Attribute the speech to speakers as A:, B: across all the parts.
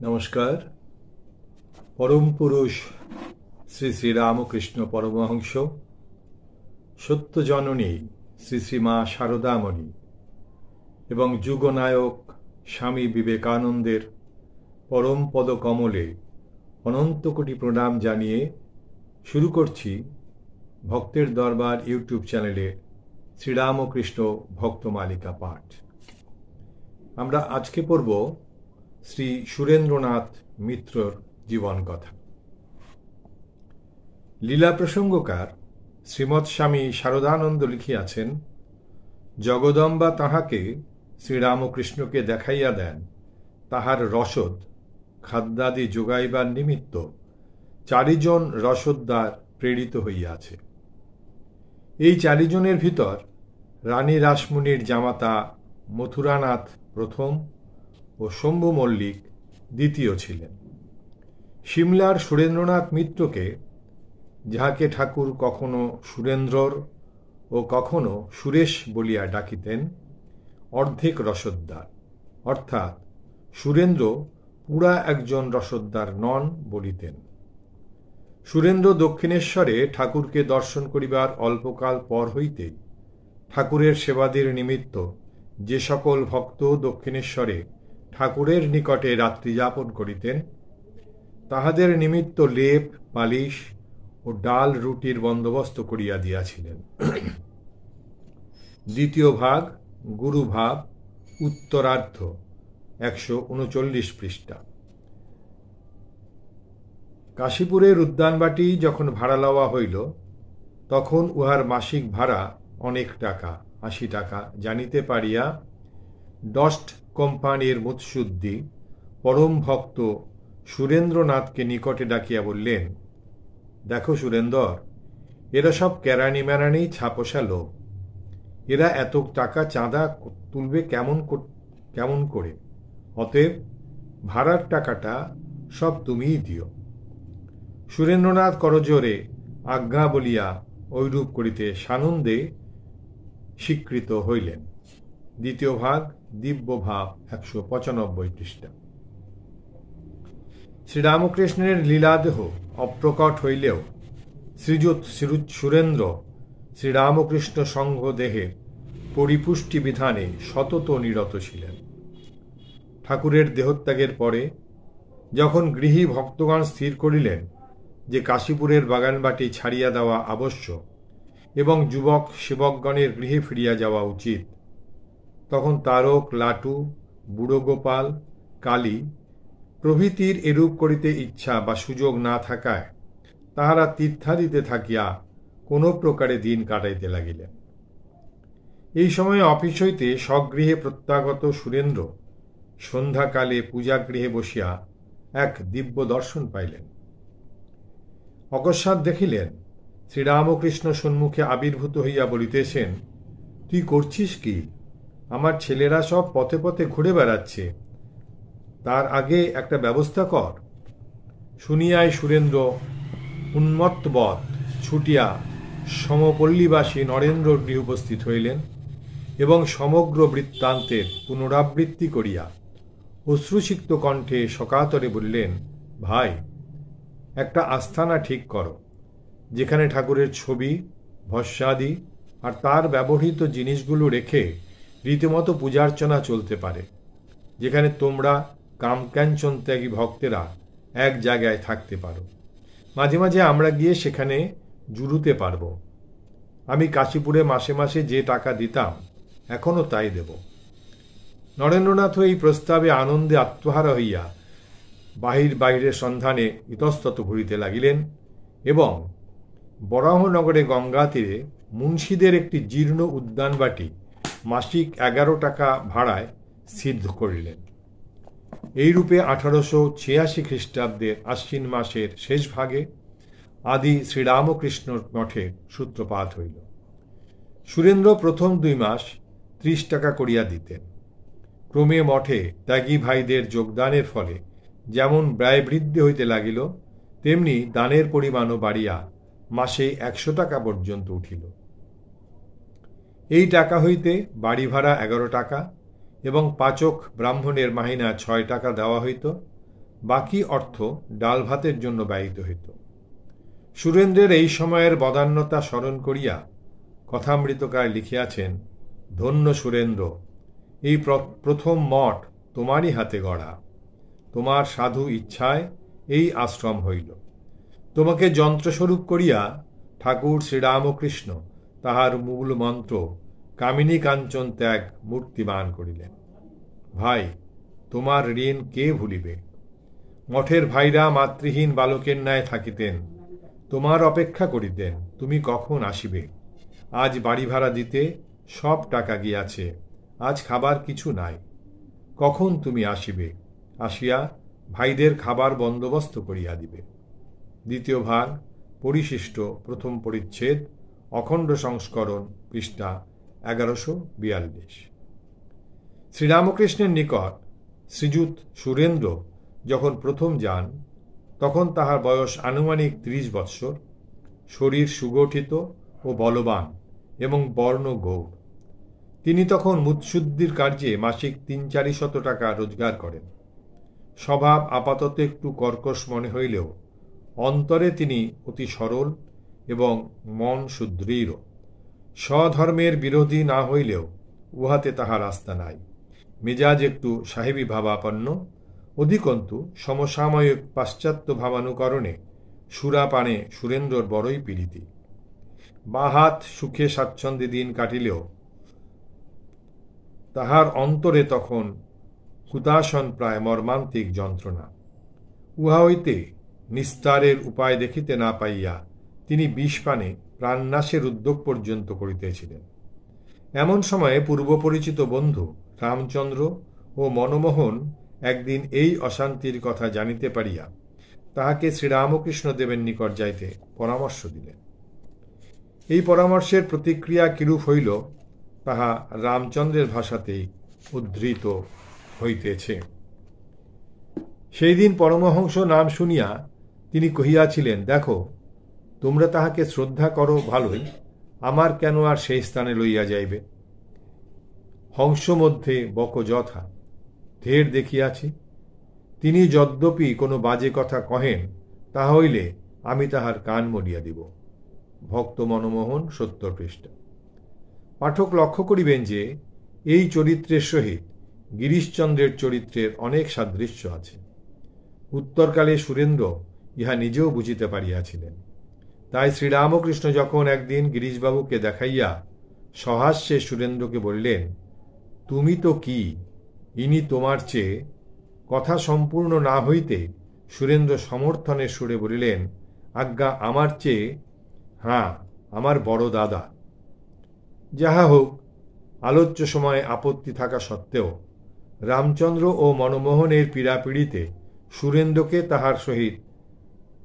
A: নমস্কার। পরম পুরুষ শ্রী শ্রী রামকৃষ্ণ পরমহংস, সত্য জননী শ্রী শ্রী মা শারদামণি এবং যুগনায়ক স্বামী বিবেকানন্দের পরম পদ কমলে অনন্ত কোটি প্রণাম জানিয়ে শুরু করছি ভক্তের দরবার ইউটিউব চ্যানেলে শ্রীরামকৃষ্ণ ভক্তমালিকা পাঠ। আমরা আজকে পড়ব শ্রী সুরেন্দ্রনাথ মিত্রর জীবন কথা। লীলা প্রসঙ্গকার শ্রীমৎ স্বামী শারদানন্দ লিখিয়াছেন, জগদম্বা তাহাকে শ্রীরামকৃষ্ণকে দেখাইয়া দেন তাহার রসদ খাদ্যাদি যোগাইবার নিমিত্ত 4 জন রসদদার প্রেরিত হইয়াছে। এই 4 জনের ভিতর রানী রাসমণির জামাতা মথুরানাথ প্রথম ও শম্ভু মল্লিক দ্বিতীয় ছিলেন। সিমলার সুরেন্দ্রনাথ মিত্রকে, যাহাকে ঠাকুর কখনো সুরেন্দ্রর ও কখনো সুরেশ বলিয়া ডাকিতেন, অর্ধেক রসদদার, অর্থাৎ সুরেন্দ্র পুরা একজন রসদদার নন বলিতেন। সুরেন্দ্র দক্ষিণেশ্বরে ঠাকুরকে দর্শন করিবার অল্পকাল পর হইতেই ঠাকুরের সেবাদির নিমিত্ত যে সকল ভক্ত দক্ষিণেশ্বরে ঠাকুরের নিকটে রাত্রিযাপন করিতেন, তাহাদের নিমিত্ত লেপ পালিশ ও ডাল রুটির বন্দোবস্ত করিয়া দিয়াছিলেন। দ্বিতীয় ভাগ, গুরুভাব, উত্তরার্ধ, 139 পৃষ্ঠা। কাশীপুরের উদ্যানবাটি যখন ভাড়া লওয়া হইল, তখন উহার মাসিক ভাড়া অনেক টাকা, 80 টাকা জানিতে পারিয়া ডস্ট কোম্পানির মুৎসুদ্দি পরম ভক্ত সুরেন্দ্রনাথকে নিকটে ডাকিয়া বললেন, দেখো সুরেন্দর, এরা সব কেরানি মেরানি ছাপোষা লোক, এরা এত টাকা চাঁদা তুলবে কেমন করে? অতএব ভাড়ার টাকাটা সব তুমিই দিও। সুরেন্দ্রনাথ করজোরে আজ্ঞা বলিয়া ঐরূপ করিতে সানন্দে স্বীকৃত হইলেন। দ্বিতীয় ভাগ, দিব্যভাব, 195 পৃষ্ঠা। শ্রীরামকৃষ্ণের লীলাদেহ অপ্রকট হইলেও শ্রীযুত সুরেন্দ্র শ্রীরামকৃষ্ণ সংঘ দেহের পরিপুষ্টি বিধানে সতত নিরত ছিলেন। ঠাকুরের দেহত্যাগের পরে যখন গৃহী ভক্তগণ স্থির করিলেন যে কাশীপুরের বাগানবাটি ছাড়িয়া দেওয়া আবশ্যক এবং যুবক সেবকগণের গৃহে ফিরিয়া যাওয়া উচিত, তখন তারক, লাটু, বুড়ো গোপাল, কালী প্রভৃতির এরূপ করিতে ইচ্ছা বা সুযোগ না থাকায় তাহারা তীর্থাদিতে থাকিয়া কোনো প্রকারে দিন কাটাইতে লাগিলেন। এই সময়ে অফিস হইতে স্বগৃহে প্রত্যাগত সুরেন্দ্র সন্ধ্যাকালে পূজাগৃহে বসিয়া এক দিব্য দর্শন পাইলেন। অকস্মাৎ দেখিলেন শ্রীরামকৃষ্ণ সম্মুখে আবির্ভূত হইয়া বলিতেছেন, তুই করছিস কি? আমার ছেলেরা সব পথে পথে ঘুরে বেড়াচ্ছে, তার আগে একটা ব্যবস্থা কর। শুনিয়াই সুরেন্দ্র উন্মত্তবৎ ছুটিয়া সমপল্লীবাসী নরেন্দ্রর গৃহে উপস্থিত হইলেন এবং সমগ্র বৃত্তান্তের পুনরাবৃত্তি করিয়া অশ্রুসিক্ত কণ্ঠে শকাতরে বললেন, ভাই, একটা আস্থানা ঠিক করো, যেখানে ঠাকুরের ছবি, ভস্মাদি আর তার ব্যবহৃত জিনিসগুলো রেখে রীতিমতো পূজার্চনা চলতে পারে, যেখানে তোমরা কামকাঞ্চন ত্যাগী ভক্তেরা এক জায়গায় থাকতে পারো। মাঝে মাঝে আমরা গিয়ে সেখানে জুড়ুতে পারব। আমি কাশীপুরে মাসে মাসে যে টাকা দিতাম, এখনও তাই দেব। নরেন্দ্রনাথ এই প্রস্তাবে আনন্দে আত্মহারা হইয়া বাহিরের সন্ধানে ইতস্তত ঘুরিতে লাগিলেন এবং বরাহনগরে গঙ্গা তীরে মুন্সিদের একটি জীর্ণ উদ্যানবাটি মাসিক 11 টাকা ভাড়ায় সিদ্ধ করিলেন। এইরূপে 1886 খ্রিস্টাব্দের আশ্বিন মাসের শেষ ভাগে আদি শ্রীরামকৃষ্ণ মঠের সূত্রপাত হইল। সুরেন্দ্র প্রথম 2 মাস 30 টাকা করিয়া দিতেন। ক্রমে মঠে ত্যাগী ভাইদের যোগদানের ফলে যেমন ব্যয় বৃদ্ধি হইতে লাগিল, তেমনি দানের পরিমাণও বাড়িয়া মাসে 100 টাকা পর্যন্ত উঠিল। এই টাকা হইতে বাড়ি ভাড়া 11 টাকা এবং পাচক ব্রাহ্মণের মাহিনা 6 টাকা দেওয়া হইত। বাকি অর্থ ডাল ভাতের জন্য ব্যয়িত হইত। সুরেন্দ্রের এই সময়ের বদান্যতা স্মরণ করিয়া কথামৃতকার লিখিয়াছেন, ধন্য সুরেন্দ্র, এই প্রথম মঠ তোমারই হাতে গড়া। তোমার সাধু ইচ্ছায় এই আশ্রম হইল। তোমাকে যন্ত্রস্বরূপ করিয়া ঠাকুর শ্রীরামকৃষ্ণ তাহার মূল মন্ত্র কামিনী কাঞ্চন ত্যাগ মূর্তিমান করিলেন। ভাই, তোমার ঋণ কে ভুলিবে? মঠের ভাইরা মাতৃহীন বালকের ন্যায় থাকিতেন, তোমার অপেক্ষা করিতেন তুমি কখন আসিবে। আজ বাড়ি ভাড়া দিতে সব টাকা গিয়াছে, আজ খাবার কিছু নাই। কখন তুমি আসিবে? আসিয়া ভাইদের খাবার বন্দোবস্ত করিয়া দিবে। দ্বিতীয় ভাগ, পরিশিষ্ট, প্রথম পরিচ্ছেদ, অখণ্ড সংস্করণ, পৃষ্ঠা 1142। শ্রীরামকৃষ্ণের নিকট শ্রীযুত সুরেন্দ্র যখন প্রথম যান, তখন তাহার বয়স আনুমানিক 30 বৎসর, শরীর সুগঠিত ও বলবান এবং বর্ণ গৌর। তিনি তখন মুৎশুদ্ধির কার্যে মাসিক 300-400 টাকা রোজগার করেন। স্বভাব আপাতত একটু কর্কশ মনে হইলেও অন্তরে তিনি অতি সরল এবং মন সুদৃঢ়। স্বধর্মের বিরোধী না হইলেও উহাতে তাহার আস্থা নাই। মেজাজ একটু সাহেবী ভাবাপন্ন, অধিকন্তু সমসাময়িক পাশ্চাত্য ভাবানুকরণে সুরাপানে সুরেন্দ্রর বড়ই পীড়িতি। বাহাত সুখে স্বাচ্ছন্দ্যে দিন কাটিলেও তাহার অন্তরে তখন হুতাশন প্রায় মর্মান্তিক যন্ত্রণা। উহা হইতে নিস্তারের উপায় দেখিতে না পাইয়া তিনি বিষপানে প্রাণনাশের উদ্যোগ পর্যন্ত করিতেছিলেন। এমন সময়ে পূর্বপরিচিত বন্ধু রামচন্দ্র ও মনমোহন একদিন এই অশান্তির কথা জানিতে পারিয়া তাহাকে শ্রীরামকৃষ্ণ দেবের নিকট যাইতে পরামর্শ দিলেন। এই পরামর্শের প্রতিক্রিয়া কিরূপ হইল তাহা রামচন্দ্রের ভাষাতেই উদ্ধৃত হইতেছে। সেই দিন পরমহংস নাম শুনিয়া তিনি কহিয়াছিলেন, দেখো, তোমরা তাহাকে শ্রদ্ধা করো ভালোই, আমার কেন আর সেই স্থানে লইয়া যাইবে? হংস মধ্যে বক যথা, ঢের দেখিয়াছি। তিনি যদ্যপি কোনো বাজে কথা কহেন, তাহা হইলে আমি তাহার কান মরিয়া দিব। ভক্ত মনমোহন 70 পৃষ্ঠা। পাঠক লক্ষ্য করিবেন যে এই চরিত্রের সহিত গিরিশচন্দ্রের চরিত্রের অনেক সাদৃশ্য আছে। উত্তরকালে সুরেন্দ্র ইহা নিজেও বুঝিতে পারিয়াছিলেন। তাই শ্রীরামকৃষ্ণ যখন একদিন গিরিশবাবুকে দেখাইয়া সহাস্যে সুরেন্দ্রকে বললেন, তুমি তো কি, ইনি তোমার চেয়ে, কথা সম্পূর্ণ না হইতে সুরেন্দ্র সমর্থনের সুরে বলিলেন, আজ্ঞা আমার চেয়ে, হ্যাঁ, আমার বড় দাদা। যাহা হোক, আলোচ্য সময়ে আপত্তি থাকা সত্ত্বেও রামচন্দ্র ও মনমোহনের পীড়াপিড়িতে সুরেন্দ্রকে তাহার সহিত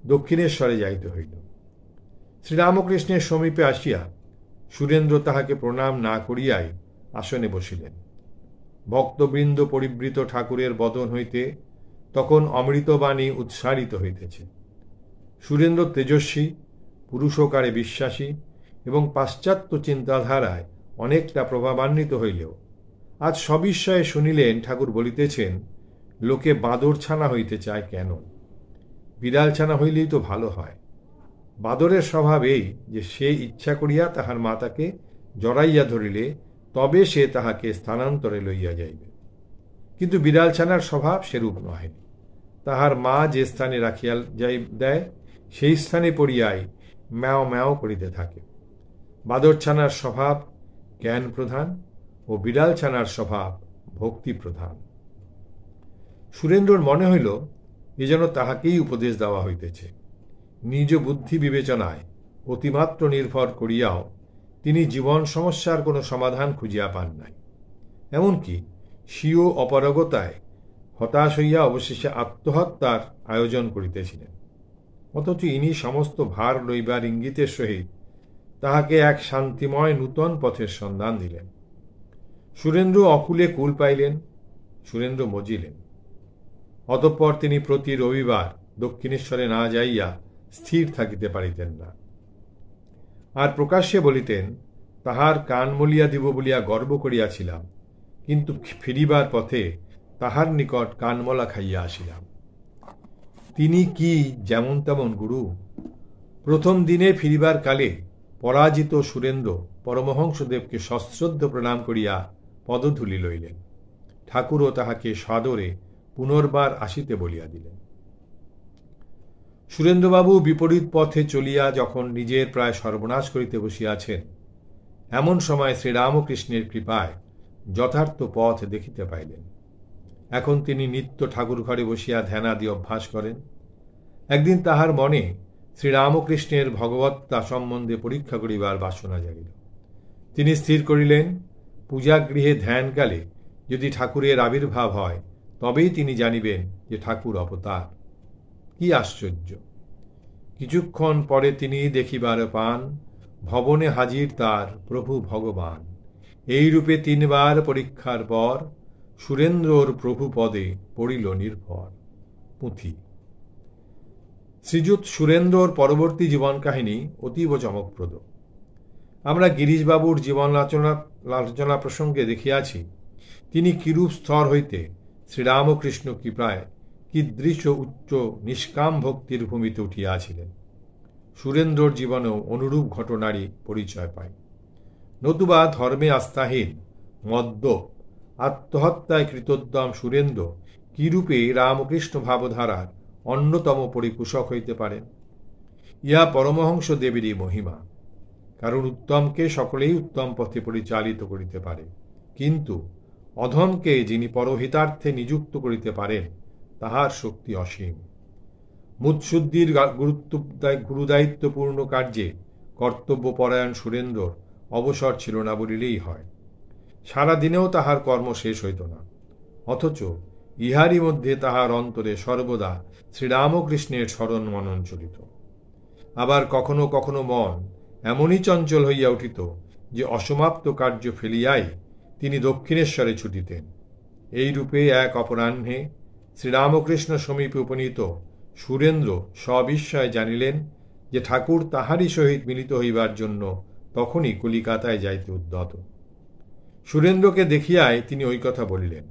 A: দক্ষিণেশ্বরে যাইতে হইল। শ্রীরামকৃষ্ণের সমীপে আসিয়া সুরেন্দ্র তাহাকে প্রণাম না করিয়াই আসনে বসিলেন। ভক্তবৃন্দ পরিবৃত ঠাকুরের বদন হইতে তখন অমৃতবাণী উৎসারিত হইতেছে। সুরেন্দ্র তেজস্বী, পুরুষকারে বিশ্বাসী এবং পাশ্চাত্য চিন্তাধারায় অনেকটা প্রভাবান্বিত হইলেও আজ সবিস্ময়ে শুনিলেন ঠাকুর বলিতেছেন, লোকে বাঁদর ছানা হইতে চায় কেন? বিড়াল ছানা হইলেই তো ভালো হয়। বাঁদরের স্বভাব এই যে সে ইচ্ছা করিয়া তাহার মাতাকে জড়াইয়া ধরিলে তবে সে তাহাকে স্থানান্তরে লইয়া যাইবে, কিন্তু বিড়াল ছানার স্বভাব সেরূপ নহে। তাহার মা যে স্থানে রাখিয়া দেয় সেই স্থানে পড়িয়াই ম্যাও ম্যাও করিতে থাকে। বাঁদর ছানার স্বভাব জ্ঞান প্রধান ও বিড়াল ছানার স্বভাব ভক্তি প্রধান। সুরেন্দ্রর মনে হইল এ যেন তাহাকেই উপদেশ দেওয়া হইতেছে। নিজ বুদ্ধি বিবেচনায় অতিমাত্র নির্ভর করিয়াও তিনি জীবন সমস্যার কোনো সমাধান খুঁজিয়া পান নাই। এমনকি স্বীয় অপারগতায় হতাশ হইয়া অবশেষে আত্মহত্যার আয়োজন করিতেছিলেন। অথচ ইনি সমস্ত ভার লইবার ইঙ্গিতের সহিত তাহাকে এক শান্তিময় নূতন পথের সন্ধান দিলেন। সুরেন্দ্র অকুলে কুল পাইলেন। সুরেন্দ্র মজিলেন, অতঃপর তিনি প্রতি রবিবার দক্ষিণেশ্বরে না যাইয়া স্থির থাকিতে পারিতেন না। আর প্রকাশ্যে বলিতেন, তাহার কান মলিয়া দিব বলিয়া গর্ব করিয়াছিলাম, কিন্তু ফিরিবার পথে তাহার নিকট কানমলা খাইয়া আসিলাম। তিনি কি যেমন তেমন গুরু? প্রথম দিনে ফিরিবার কালে পরাজিত সুরেন্দ্র পরমহংসদেবকে সশ্রদ্ধ প্রণাম করিয়া পদধূলি লইলেন। ঠাকুরও তাহাকে সাদরে পুনর্বার আসিতে বলিয়া দিলেন। সুরেন্দ্রবাবু বিপরীত পথে চলিয়া যখন নিজের প্রায় সর্বনাশ করিতে বসিয়াছেন, এমন সময় শ্রীরামকৃষ্ণের কৃপায় যথার্থ পথ দেখিতে পাইলেন। এখন তিনি নিত্য ঠাকুর ঘরে বসিয়া ধ্যানাদি অভ্যাস করেন। একদিন তাহার মনে শ্রীরামকৃষ্ণের ভগবত্তা সম্বন্ধে পরীক্ষা করিবার বাসনা জাগিল। তিনি স্থির করিলেন, পূজাগৃহে ধ্যানকালে যদি ঠাকুরের আবির্ভাব হয়, তবেই তিনি জানিবেন যে ঠাকুর অবতার। কি আশ্চর্য! কিছুক্ষণ পরে তিনি দেখিবার পান, ভবনে হাজির তার প্রভু ভগবান। এই রূপে 3 বার পরীক্ষার পর সুরেন্দ্রর প্রভু পদে পড়িল নির্ভর। পুঁথি। শ্রীযুত সুরেন্দ্রর পরবর্তী জীবন কাহিনী অতীব চমকপ্রদ। আমরা গিরিশবাবুর জীবন আলোচনা প্রসঙ্গে দেখিয়াছি, তিনি কিরূপ স্তর হইতে শ্রীরামকৃষ্ণ কৃপায় কীদৃশ উচ্চ নিষ্কাম ভক্তির ভূমিতে উঠিয়াছিলেন। সুরেন্দ্রর জীবনেও অনুরূপ ঘটনারই পরিচয় পায়। নতুবা ধর্মে আস্থাহীন, মদ্যপ, আত্মহত্যায় কৃতোদ্যম সুরেন্দ্র কিরূপে রামকৃষ্ণ ভাবধারার অন্যতম পরিপোষক হইতে পারেন? ইহা পরমহংস দেবেরই মহিমা। কারণ উত্তমকে সকলেই উত্তম পথে পরিচালিত করিতে পারে, কিন্তু অধমকে যিনি পরহিতার্থে নিযুক্ত করিতে পারেন, তাহার শক্তি অসীম। মুৎশুদ্ধির গুরুদায়িত্বপূর্ণ কার্যে কর্তব্যপরায়ণ সুরেন্দ্রর অবসর ছিল না বলিলেই হয়। সারাদিনেও তাহার কর্ম শেষ হইত না, অথচ ইহারই মধ্যে তাহার অন্তরে সর্বদা শ্রীরামকৃষ্ণের স্মরণ মনন চলিত। আবার কখনো কখনো মন এমনই চঞ্চল হইয়া উঠিত যে অসমাপ্ত কার্য ফেলিয়াই তিনি দক্ষিণেশ্বরে ছুটিতেন। এইরূপে এক অপরাহ্নে শ্রীরামকৃষ্ণ সমীপে উপনীত সুরেন্দ্র সবিস্ময়ে জানিলেন যে ঠাকুর তাহারই সহিত মিলিত হইবার জন্য তখনই কলিকাতায় যাইতে উদ্যত। সুরেন্দ্রকে দেখিয়াই তিনি ওই কথা বলিলেন।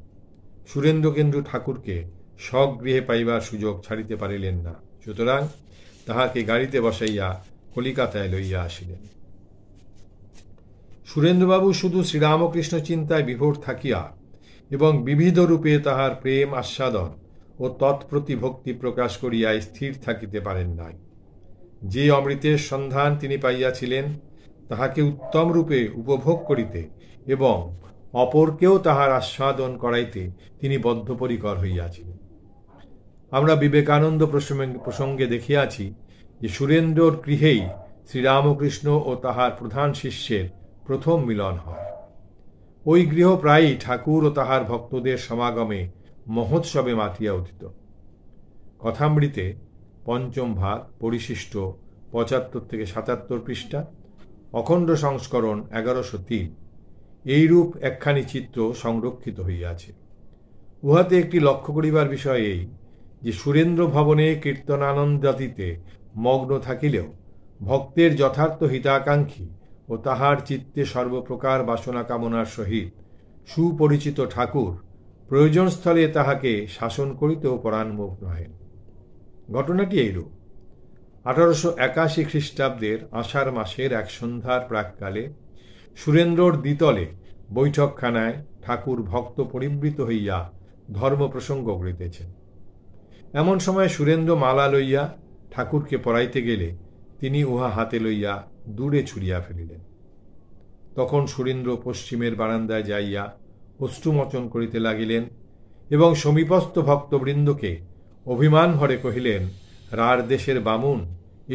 A: সুরেন্দ্র কিন্তু ঠাকুরকে স্বগৃহে পাইবার সুযোগ ছাড়িতে পারিলেন না, সুতরাং তাহাকে গাড়িতে বসাইয়া কলিকাতায় লইয়া আসিলেন। সুরেন্দ্রবাবু শুধু শ্রীরামকৃষ্ণ চিন্তায় বিভোর থাকিয়া এবং বিবিধ রূপে তাহার প্রেম আস্বাদন ও তৎপ্রতি ভক্তি প্রকাশ করিয়া স্থির থাকিতে পারেন নাই। যে অমৃতের সন্ধান তিনি পাইয়াছিলেন, তাহাকে উত্তম রূপে উপভোগ করিতে এবং অপরকেও তাহার আস্বাদন করাইতে তিনি বদ্ধপরিকর হইয়াছিলেন। আমরা বিবেকানন্দ প্রসঙ্গে দেখিয়াছি যে সুরেন্দ্রর গৃহেই শ্রীরামকৃষ্ণ ও তাহার প্রধান শিষ্যের প্রথম মিলন হয়। ওই গৃহ প্রায়ই ঠাকুর ও তাহার ভক্তদের সমাগমে মহোৎসবে মাতিয়া উঠিত। কথামৃতে 5ম ভাগ, পরিশিষ্ট 75 থেকে 77 পৃষ্ঠা, অখণ্ড সংস্করণ 1103 এইরূপ একখানি চিত্র সংরক্ষিত হইয়াছে। উহাতে একটি লক্ষ্য করিবার বিষয় এই যে সুরেন্দ্র ভবনে কীর্তনানন্দাদিতে মগ্ন থাকিলেও ভক্তের যথার্থ হিতাকাঙ্ক্ষী ও তাহার চিত্তে সর্বপ্রকার বাসনা কামনার সহিত সুপরিচিত ঠাকুর প্রয়োজনস্থলে তাহাকে শাসন করিতেও পরান্মুখ নহেন। ঘটনাটি এইরূপ। 1881 খ্রিস্টাব্দের আষাঢ় মাসের এক সন্ধ্যার প্রাককালে সুরেন্দ্রর দ্বিতলে বৈঠকখানায় ঠাকুর ভক্ত পরিবৃত হইয়া ধর্ম প্রসঙ্গ করিতেছেন। এমন সময় সুরেন্দ্র মালা লইয়া ঠাকুরকে পড়াইতে গেলে তিনি উহা হাতে লইয়া দূরে ছুড়িয়া ফেলিলেন। তখন সুরেন্দ্র পশ্চিমের বারান্দায় যাইয়া অশ্রুমোচন করিতে লাগিলেন এবং সমীপস্থ ভক্তবৃন্দকে অভিমান ভরে কহিলেন, রার দেশের বামুন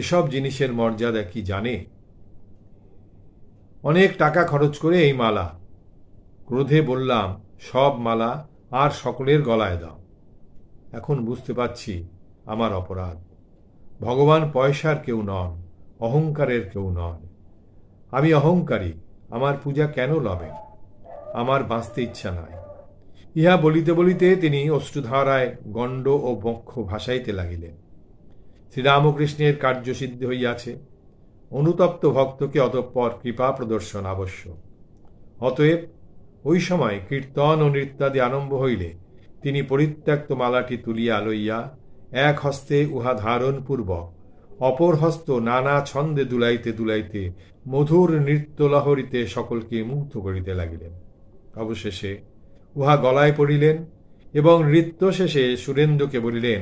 A: এসব জিনিসের মর্যাদা কি জানে? অনেক টাকা খরচ করে এই মালা। ক্রোধে বললাম, সব মালা আর সকলের গলায় দাও। এখন বুঝতে পারছি আমার অপরাধ। ভগবান পয়সার কেউ নন, অহংকারের কেউ নন। আমি অহংকারী, আমার পূজা কেন লবেন? আমার বাঁচতে ইচ্ছা নাই। ইহা বলিতে বলিতে তিনি অশ্রুধারায় গণ্ড ও বক্ষ ভাসাইতে লাগিলেন। শ্রীরামকৃষ্ণের কার্যসিদ্ধি হইয়াছে, অনুতপ্ত ভক্তকে অতঃপর কৃপা প্রদর্শন আবশ্যক। অতএব ওই সময় কীর্তন ও নৃত্যাদি আরম্ভ হইলে তিনি পরিত্যক্ত মালাটি তুলিয়া লইয়া এক হস্তে উহা ধারণপূর্বক অপর হস্ত নানা ছন্দে দুলাইতে দুলাইতে মধুর নৃত্যলহরীতে সকলকে মুগ্ধ করিতে লাগিলেন। অবশেষে উহা গলায় পড়িলেন এবং নৃত্য শেষে সুরেন্দ্রকে বলিলেন,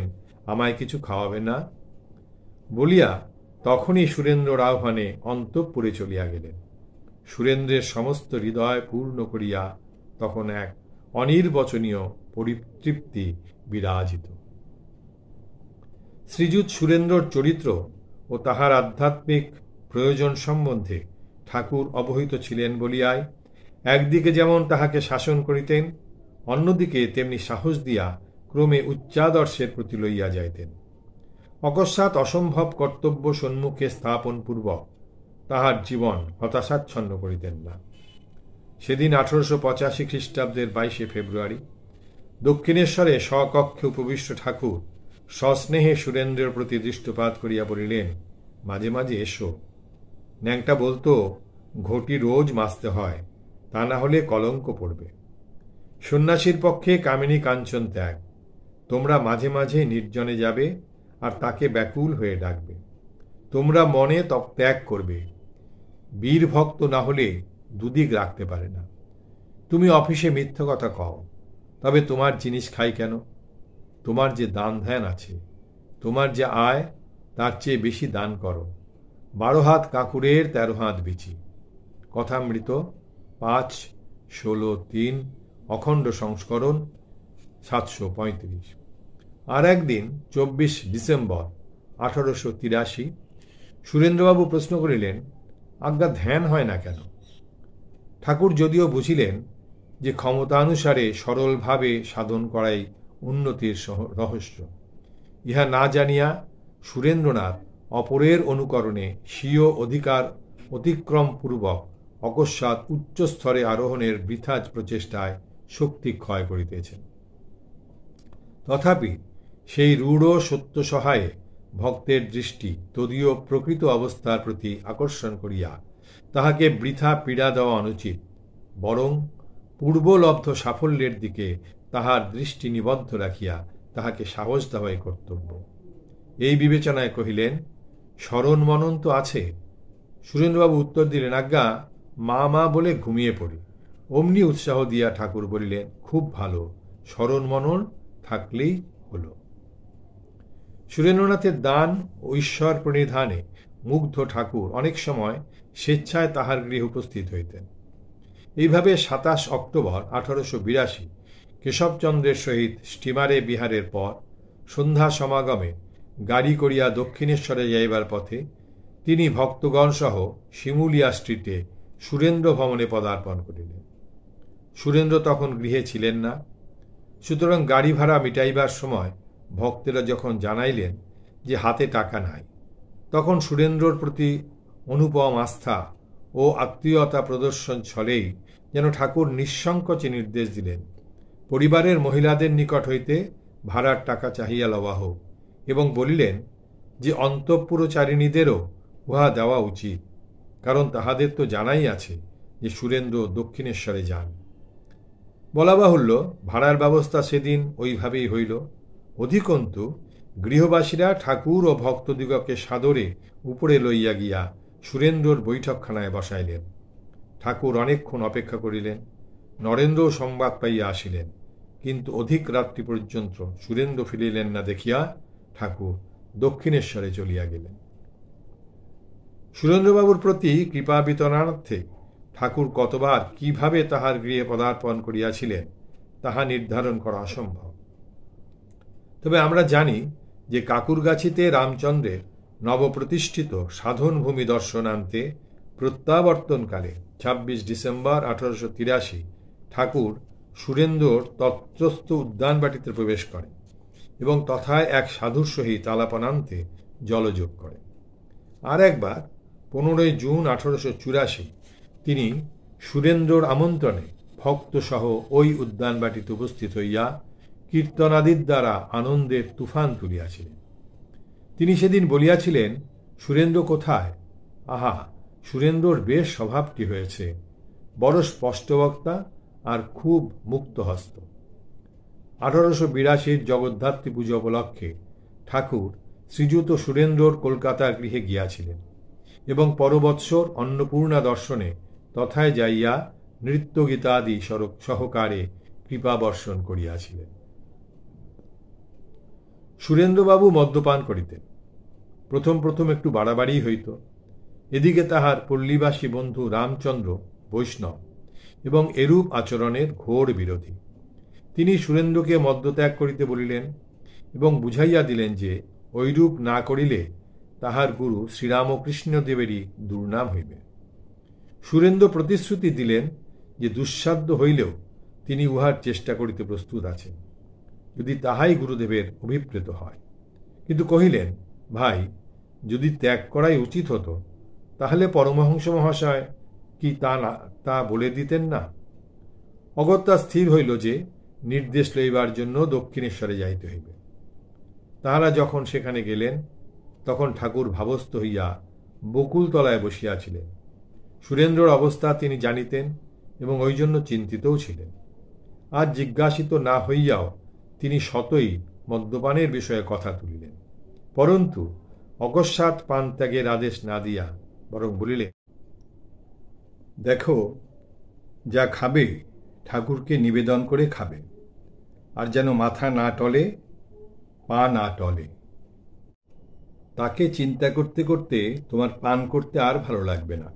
A: আমায় কিছু খাওয়াবে না? বলিয়া তখনই সুরেন্দ্রর আহ্বানে অন্তঃপুরে চলিয়া গেলেন। সুরেন্দ্রের সমস্ত হৃদয় পূর্ণ করিয়া তখন এক অনির্বচনীয় পরিতৃপ্তি বিরাজিত। শ্রীযুত সুরেন্দ্রর চরিত্র ও তাহার আধ্যাত্মিক প্রয়োজন সম্বন্ধে ঠাকুর অবহিত ছিলেন বলিয়ায় একদিকে যেমন তাহাকে শাসন করিতেন, অন্যদিকে তেমনি সাহস দিয়া ক্রমে উচ্চাদর্শের প্রতি লইয়া যাইতেন। অকস্মাৎ অসম্ভব কর্তব্য সম্মুখে স্থাপন পূর্বক তাহার জীবন হতাশাচ্ছন্ন করিতেন না। সেদিন 1885 খ্রিস্টাব্দের 22 ফেব্রুয়ারি দক্ষিণেশ্বরে স্বকক্ষে উপবিষ্ট ঠাকুর সস্নেহে সুরেন্দ্রের প্রতি দৃষ্টিপাত করিয়া বলিলেন, মাঝে মাঝে এসো। ন্যাংটা বলতো, ঘটি রোজ মাজতে হয়, তা না হলে কলঙ্ক পড়বে। সন্ন্যাসীর পক্ষে কামিনী কাঞ্চন ত্যাগ। তোমরা মাঝে মাঝে নির্জনে যাবে আর তাকে ব্যাকুল হয়ে ডাকবে। তোমরা মনে ত্যাগ করবে। বীর ভক্ত না হলে দুদিক রাখতে পারে না। তুমি অফিসে মিথ্যা কথা কও, তবে তোমার জিনিস খাই কেন? তোমার যে দান ধ্যান আছে, তোমার যে আয়, তার চেয়ে বেশি দান করো। 12 হাত কাঁকুরের 13 হাত বিচি। কথামৃত 5/16/3 অখণ্ড সংস্করণ 735। আর একদিন 24 ডিসেম্বর 1883 সুরেন্দ্রবাবু প্রশ্ন করিলেন, আজ্ঞা ধ্যান হয় না কেন? ঠাকুর যদিও বুঝিলেন যে ক্ষমতানুসারে সরলভাবে সাধন করাই উন্নতির রহস্য, ইহা না জানিয়া সুরেন্দ্রনাথ অপরের অনুকরণে স্বীয় অধিকার অতিক্রম পূর্বক অকস্মাৎ উচ্চস্তরে আরোহণের বৃথা প্রচেষ্টায় শক্তি ক্ষয় করিতেছেন। তথাপি সেই রূঢ় সত্য সহায়ে ভক্তের দৃষ্টি তদীয় প্রকৃত অবস্থার প্রতি আকর্ষণ করিয়া তাহাকে বৃথা পীড়া দেওয়া অনুচিত, বরং পূর্বলব্ধ সাফল্যের দিকে তাহার দৃষ্টি নিবদ্ধ রাখিয়া তাহাকে সাহস দেওয়াই কর্তব্য। এই বিবেচনায় কহিলেন, স্মরণ মনন তো আছে। সুরেন্দ্রবাবু উত্তর দিলেন, আজ্ঞা মা মা বলে ঘুমিয়ে পড়ি। অমনি উৎসাহ দিয়া ঠাকুর বলিলেন, খুব ভালো, স্মরণ মনন থাকলেই হল। সুরেন্দ্রনাথের দান ও ঈশ্বর প্রণিধানে মুগ্ধ ঠাকুর অনেক সময় স্বেচ্ছায় তাহার গৃহে উপস্থিত হইতেন। এইভাবে 27 অক্টোবর 1882 কেশবচন্দ্রের সহিত স্টিমারে বিহারের পর সন্ধ্যা সমাগমে গাড়ি করিয়া দক্ষিণেশ্বরে যাইবার পথে তিনি ভক্তগণ সহ শিমুলিয়া স্ট্রিটে সুরেন্দ্র ভবনে পদার্পণ করিলেন। সুরেন্দ্র তখন গৃহে ছিলেন না। সুতরাং গাড়ি ভাড়া মিটাইবার সময় ভক্তেরা যখন জানাইলেন যে হাতে টাকা নাই, তখন সুরেন্দ্রর প্রতি অনুপম আস্থা ও আত্মীয়তা প্রদর্শন ছলেই যেন ঠাকুর নিঃসংকোচে নির্দেশ দিলেন, পরিবারের মহিলাদের নিকট হইতে ভাড়ার টাকা চাহিয়া লওয়া হোক, এবং বলিলেন যে অন্তঃপুরচারিণীদেরও উহা দেওয়া উচিত, কারণ তাহাদের তো জানাই আছে যে সুরেন্দ্র দক্ষিণেশ্বরে যান। বলা বাহুল্য, ভাড়ার ব্যবস্থা সেদিন ওইভাবেই হইল। অধিকন্তু গৃহবাসীরা ঠাকুর ও ভক্তদিগকে সাদরে উপরে লইয়া গিয়া সুরেন্দ্রর বৈঠকখানায় বসাইলেন। ঠাকুর অনেকক্ষণ অপেক্ষা করিলেন। নরেন্দ্রও সংবাদ পাইয়া আসিলেন, কিন্তু অধিক রাত্রি পর্যন্ত সুরেন্দ্র ফিরিলেন না দেখিয়া ঠাকুর দক্ষিণেশ্বরে চলিয়া গেলেন। সুরেন্দ্রবাবুর প্রতি কৃপা বিতরণার্থে ঠাকুর কতবার কিভাবে তাহার গৃহে পদার্পণ করিয়াছিলেন তাহা নির্ধারণ করা অসম্ভব। তবে আমরা জানি যে কাকুরগাছিতে রামচন্দ্রের নবপ্রতিষ্ঠিত সাধনভূমি দর্শনান্তে প্রত্যাবর্তনকালে 26 ডিসেম্বর 1883 ঠাকুর সুরেন্দ্রর তত্রস্থ উদ্যানবাটিতে প্রবেশ করেন এবং তথায় এক সাধুর সহিত আলাপনান্তে জলযোগ করেন। আর একবার 15 জুন 1884 তিনি সুরেন্দ্রর আমন্ত্রণে ভক্তসহ ওই উদ্যানবাটিতে উপস্থিত হইয়া কীর্তনাদির দ্বারা আনন্দের তুফান তুলিয়াছিলেন। তিনি সেদিন বলিয়াছিলেন, সুরেন্দ্র কোথায়? আহা, সুরেন্দ্রর বেশ স্বভাবটি হয়েছে, বড় স্পষ্টবক্তা আর খুব মুক্তহস্ত। 1882 জগদ্ধাত্রী পুজো উপলক্ষে ঠাকুর শ্রীযুত সুরেন্দ্রর কলকাতার গৃহে গিয়াছিলেন এবং পরবৎসর অন্নপূর্ণা দর্শনে তথায় যাইয়া নৃত্যগীতাদি সহকারে কৃপাবর্ষণ করিয়াছিলেন। সুরেন্দ্রবাবু মদ্যপান করিতেন। প্রথম প্রথম একটু বাড়াবাড়ি হইত। এদিকে তাহার পল্লীবাসী বন্ধু রামচন্দ্র বৈষ্ণব এবং এরূপ আচরণের ঘোর বিরোধী। তিনি সুরেন্দ্রকে মদ্যত্যাগ করিতে বলিলেন এবং বুঝাইয়া দিলেন যে ঐরূপ না করিলে তাহার গুরু শ্রীরামকৃষ্ণদেবেরই দুর্নাম হইবে। সুরেন্দ্র প্রতিশ্রুতি দিলেন যে দুঃসাধ্য হইলেও তিনি উহার চেষ্টা করিতে প্রস্তুত আছেন, যদি তাহাই গুরুদেবের অভিপ্রেত হয়। কিন্তু কহিলেন, ভাই, যদি ত্যাগ করাই উচিত হতো তাহলে পরমহংস মহাশয় কি তা বলে দিতেন না? অগত্যা স্থির হইল যে নির্দেশ লইবার জন্য দক্ষিণেশ্বরে যাইতে হইবে। তাহারা যখন সেখানে গেলেন তখন ঠাকুর ভাবস্থ হইয়া বকুলতলায় বসিয়াছিলেন। সুরেন্দ্রর অবস্থা তিনি জানিতেন এবং ওই জন্য চিন্তিতও ছিলেন। আজ জিজ্ঞাসিত না হইয়াও তিনি শতই মদ্যপানের বিষয়ে কথা তুলিলেন, পরন্তু অকস্মাৎ পান ত্যাগের আদেশ না দিয়া বরং বলিলেন, দেখো, যা খাবে ঠাকুরকে নিবেদন করে খাবে, আর যেন মাথা না টলে, পা না টলে। তাকে চিন্তা করতে করতে তোমার পান করতে আর ভালো লাগবে না।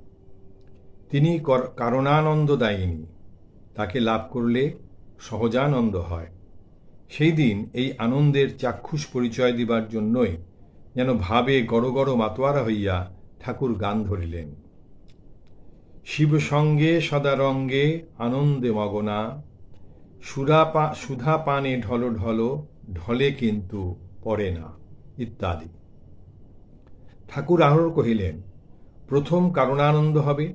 A: তিনি কারণানন্দ দায়িনী, তাকে লাভ করলে সহজানন্দ হয়। সেই দিন এই আনন্দের চাক্ষুষ পরিচয় দিবার জন্যই যেন ভাবে গড় গড় মাতোয়ারা হইয়া ঠাকুর গান ধরিলেন। শিব সঙ্গে সদারঙ্গে আনন্দে মগনা, সুধা পানে ঢল ঢল, ঢলে কিন্তু পড়ে না, ইত্যাদি। ঠাকুর আরও কহিলেন, প্রথম কারণানন্দ হবে,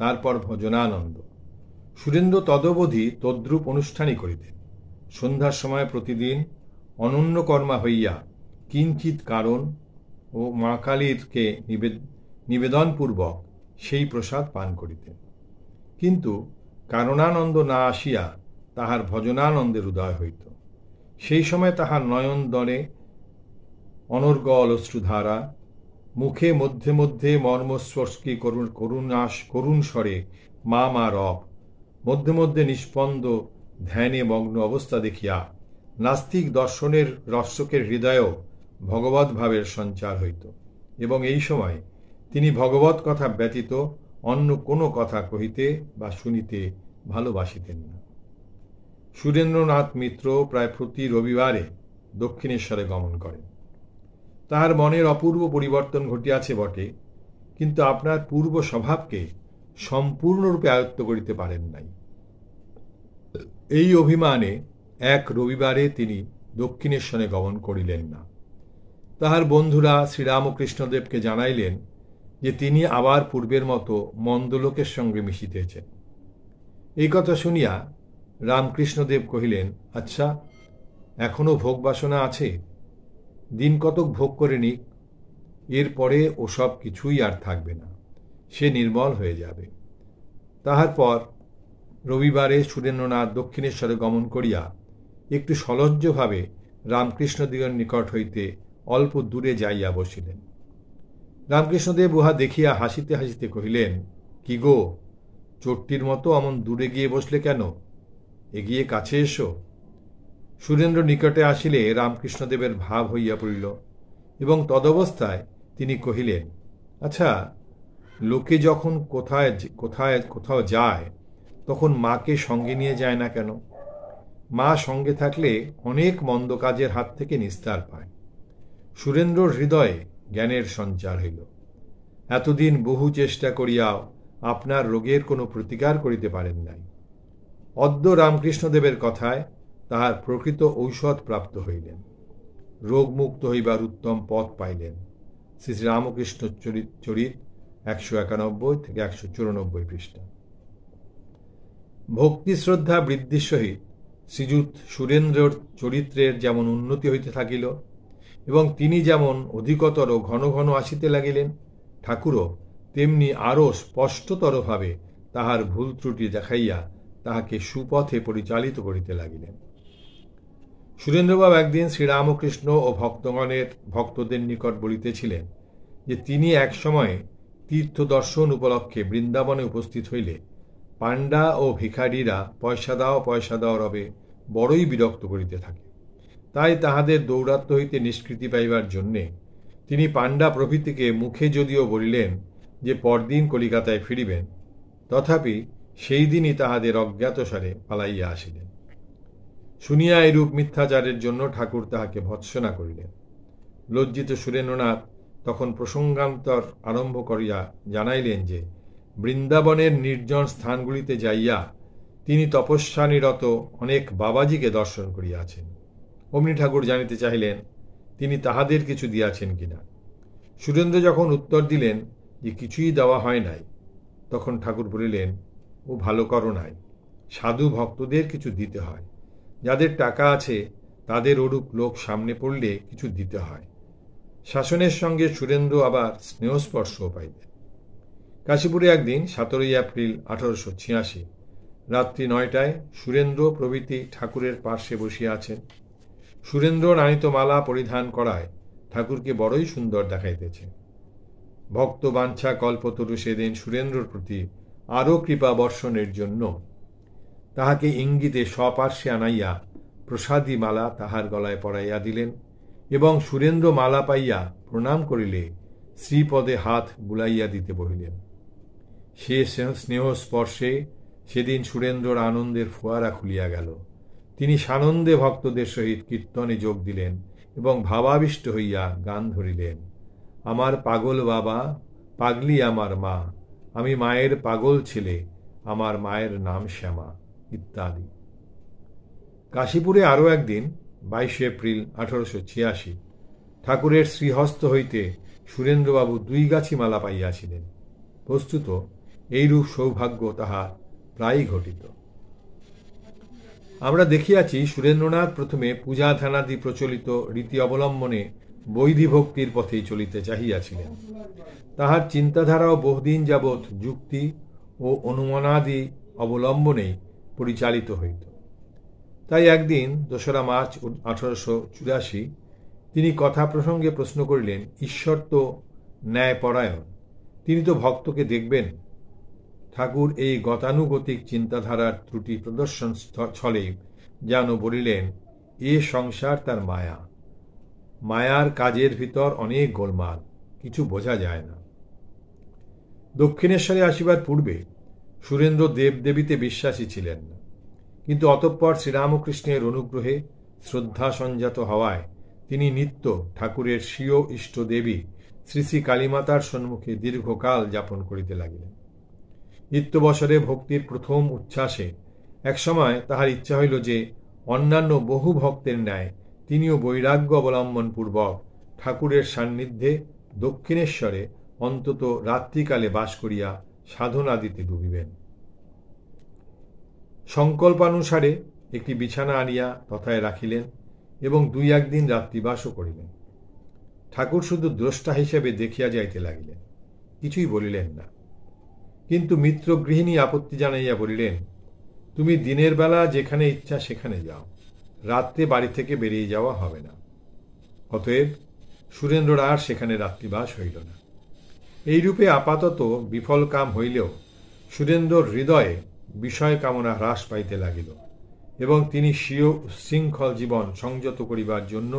A: তারপর ভজনানন্দ। সুরেন্দ্র তদবধি তদ্রূপ অনুষ্ঠানই করিতেন। সন্ধ্যার সময় প্রতিদিন অনন্যকর্মা হইয়া কিঞ্চিৎ কারণ ও মা কালীরকে নিবেদনপূর্বক সেই প্রসাদ পান করিতেন। কিন্তু কারণানন্দ না আসিয়া তাহার ভজনানন্দের উদয় হইত। সেই সময় তাহার নয়ন দলে অনর্গল অশ্রুধারা, মুখে মধ্যে মধ্যে মর্মস্পর্শী করুণ স্বরে মা মা রব, মধ্যে মধ্যে নিষ্পন্দ ধ্যানে মগ্ন অবস্থা দেখিয়া নাস্তিক দর্শনের রসকের হৃদয়েও ভগবৎ ভাবের সঞ্চার হইত এবং এই সময় তিনি ভগবৎ কথা ব্যতীত অন্য কোনো কথা কহিতে বা শুনিতে ভালোবাসিতেন না। সুরেন্দ্রনাথ মিত্র প্রায় প্রতি রবিবারে দক্ষিণেশ্বরে গমন করেন। তাহার মনের অপূর্ব পরিবর্তন ঘটিয়াছে বটে, কিন্তু আপনার পূর্ব স্বভাবকে সম্পূর্ণরূপে আয়ত্ত করিতে পারেন নাই। এই অভিমানে এক রবিবারে তিনি দক্ষিণেশ্বরে গমন করিলেন না। তাহার বন্ধুরা শ্রীরামকৃষ্ণদেবকে জানাইলেন যে তিনি আবার পূর্বের মতো মন্দলোকের সঙ্গে মিশিতেছেন। এই কথা শুনিয়া রামকৃষ্ণদেব কহিলেন, আচ্ছা, এখনো ভোগ বাসনা আছে, দিন কতক ভোগ করে নিক, এরপরে ওসব কিছুই আর থাকবে না, সে নির্মল হয়ে যাবে। তাহার পর রবিবারে সুরেন্দ্রনাথ দক্ষিণেশ্বরে গমন করিয়া একটু সলজ্জভাবে রামকৃষ্ণদেবের নিকট হইতে অল্প দূরে যাইয়া বসিলেন। রামকৃষ্ণদেব উহা দেখিয়া হাসিতে হাসিতে কহিলেন, কি গো, চোরটির মতো অমন দূরে গিয়ে বসলে কেন? এগিয়ে কাছে এসো। সুরেন্দ্র নিকটে আসিলে রামকৃষ্ণদেবের ভাব হইয়া পড়িল এবং তদবস্থায় তিনি কহিলেন, আচ্ছা, লোকে যখন কোথাও যায় তখন মাকে সঙ্গে নিয়ে যায় না কেন? মা সঙ্গে থাকলে অনেক মন্দ কাজের হাত থেকে নিস্তার পায়। সুরেন্দ্রর হৃদয়ে জ্ঞানের সঞ্চার হইল। এতদিন বহু চেষ্টা করিয়াও আপনার রোগের কোনো প্রতিকার করিতে পারেন নাই। অদ্য রামকৃষ্ণদেবের কথায় তাহার প্রকৃত ঔষধ প্রাপ্ত হইলেন, রোগমুক্ত হইবার উত্তম পথ পাইলেন। শ্রী রামকৃষ্ণ চরিত 191 থেকে 194 পৃষ্ঠা। ভক্তি শ্রদ্ধা বৃদ্ধির সহিত শ্রীযুত সুরেন্দ্রর চরিত্রের যেমন উন্নতি হইতে থাকিল এবং তিনি যেমন অধিকতর ঘন ঘন আসিতে লাগিলেন, ঠাকুরও তেমনি আরও স্পষ্টতরভাবে তাহার ভুল ত্রুটি দেখাইয়া তাহাকে সুপথে পরিচালিত করিতে লাগিলেন। সুরেন্দ্রবাবু একদিন শ্রীরামকৃষ্ণ ও ভক্তদের নিকট বলিতেছিলেন যে তিনি এক সময়ে তীর্থ দর্শন উপলক্ষে বৃন্দাবনে উপস্থিত হইলে পাণ্ডা ও ভিখারীরা পয়সা দাও রবে বড়ই বিরক্ত করিতে থাকে। তাই তাহাদের দৌরাত্ম্য হইতে নিষ্কৃতি পাইবার জন্যে তিনি পাণ্ডা প্রভৃতিকে মুখে যদিও বলিলেন যে পরদিন কলিকাতায় ফিরিবেন, তথাপি সেই দিনই তাহাদের অজ্ঞাতসারে পালাইয়া আসিলেন। শুনিয়া এরূপ মিথ্যাচারের জন্য ঠাকুর তাহাকে ভৎসনা করিলেন। লজ্জিত সুরেন্দ্রনাথ তখন প্রসঙ্গান্তর আরম্ভ করিয়া জানাইলেন যে বৃন্দাবনের নির্জন স্থানগুলিতে যাইয়া তিনি তপস্যানিরত অনেক বাবাজিকে দর্শন করিয়াছেন। অমনি ঠাকুর জানিতে চাহিলেন তিনি তাহাদের কিছু দিয়াছেন কিনা। সুরেন্দ্র যখন উত্তর দিলেন যে কিছুই দেওয়া হয় নাই, তখন ঠাকুর বলিলেন, ও ভালো করো নাই, সাধু ভক্তদের কিছু দিতে হয়, যাদের টাকা আছে তাদের ওরূপ লোক সামনে পড়লে কিছু দিতে হয়। শাসনের সঙ্গে সুরেন্দ্র আবার স্নেহস্পর্শও পাইলেন। কাশীপুরে একদিন 17 এপ্রিল 1886 রাত্রি 9টায় সুরেন্দ্র প্রভৃতি ঠাকুরের পার্শ্বে বসিয়া আছেন। সুরেন্দ্র নানিত মালা পরিধান করায় ঠাকুরকে বড়ই সুন্দর দেখাইতেছে। ভক্ত বাঞ্ছা কল্পতরু সেদিন সুরেন্দ্রর প্রতি আরও কৃপা বর্ষণের জন্য তাহাকে ইঙ্গিতে স্বপার্শ্বে আনাইয়া প্রসাদী মালা তাহার গলায় পরাইয়া দিলেন এবং সুরেন্দ্র মালা পাইয়া প্রণাম করিলে শ্রীপদে হাত বুলাইয়া দিতে বহিলেন। সে স্নেহ স্পর্শে সেদিন সুরেন্দ্রর আনন্দের ফোয়ারা খুলিয়া গেল। তিনি সানন্দে ভক্তদের সহিত কীর্তনে যোগ দিলেন এবং ভাবাবিষ্ট হইয়া গান ধরিলেন, আমার পাগল বাবা, পাগলি আমার মা, আমি মায়ের পাগল ছেলে, আমার মায়ের নাম শ্যামা ইত্যাদি। কাশীপুরে আরও একদিন 22 এপ্রিল 1886 ঠাকুরের শ্রীহস্ত হইতে সুরেন্দ্রবাবু 2 গাছি মালা পাইয়াছিলেন। বস্তুত এইরূপ সৌভাগ্য তাহার প্রায়ই ঘটিত। আমরা দেখিয়াছি সুরেন্দ্রনাথ প্রথমে পূজাধানাদি প্রচলিত রীতি অবলম্বনে বৈধি ভক্তির পথেই চলিতে চাহিয়াছিলেন। তাহার চিন্তাধারাও বহুদিন যাবৎ যুক্তি ও অনুমানাদি অবলম্বনেই পরিচালিত হইত। তাই একদিন 2রা মার্চ 1884 তিনি কথা প্রসঙ্গে প্রশ্ন করিলেন, ঈশ্বর তো ন্যায়পরায়ণ, তিনি তো ভক্তকে দেখবেন। ঠাকুর এই গতানুগতিক চিন্তাধারার ত্রুটি প্রদর্শন ছলে যেন বলিলেন, এ সংসার তার মায়া, মায়ার কাজের ভিতর অনেক গোলমাল, কিছু বোঝা যায় না। দক্ষিণেশ্বরে আসিবার পূর্বে সুরেন্দ্র দেবদেবীতে বিশ্বাসী ছিলেন না, কিন্তু অতঃপর শ্রীরামকৃষ্ণের অনুগ্রহে শ্রদ্ধা সঞ্জাত হওয়ায় তিনি নিত্য ঠাকুরের স্বীয় ইষ্ট দেবী শ্রী শ্রী কালীমাতার সম্মুখে দীর্ঘকাল যাপন করিতে লাগিলেন। নিত্যবসরে ভক্তির প্রথম উচ্ছ্বাসে একসময় তাহার ইচ্ছা হইল যে অন্যান্য বহু ভক্তের ন্যায় তিনিও বৈরাগ্য অবলম্বন পূর্বক ঠাকুরের সান্নিধ্যে দক্ষিণেশ্বরে অন্তত রাত্রিকালে বাস করিয়া সাধনাদিতে ডুবিবেন। সংকল্পানুসারে একটি বিছানা আনিয়া তথায় রাখিলেন এবং 2-1 দিন রাত্রিবাসও করিলেন। ঠাকুর শুধু দ্রষ্টা হিসেবে দেখিয়া যাইতে লাগিলেন, কিছুই বলিলেন না। কিন্তু মিত্র গৃহিণী আপত্তি জানাইয়া বলিলেন, তুমি দিনের বেলা যেখানে ইচ্ছা সেখানে যাও, রাত্রে বাড়ি থেকে বেরিয়ে যাওয়া হবে না। অতএব সুরেন্দ্রর আর সেখানে রাত্রিবাস হইল না। এইরূপে আপাতত বিফল কাম হইলেও সুরেন্দ্রর হৃদয়ে বিষয় কামনা হ্রাস পাইতে লাগিল এবং তিনি স্বীয় শৃঙ্খল জীবন সংযত করিবার জন্য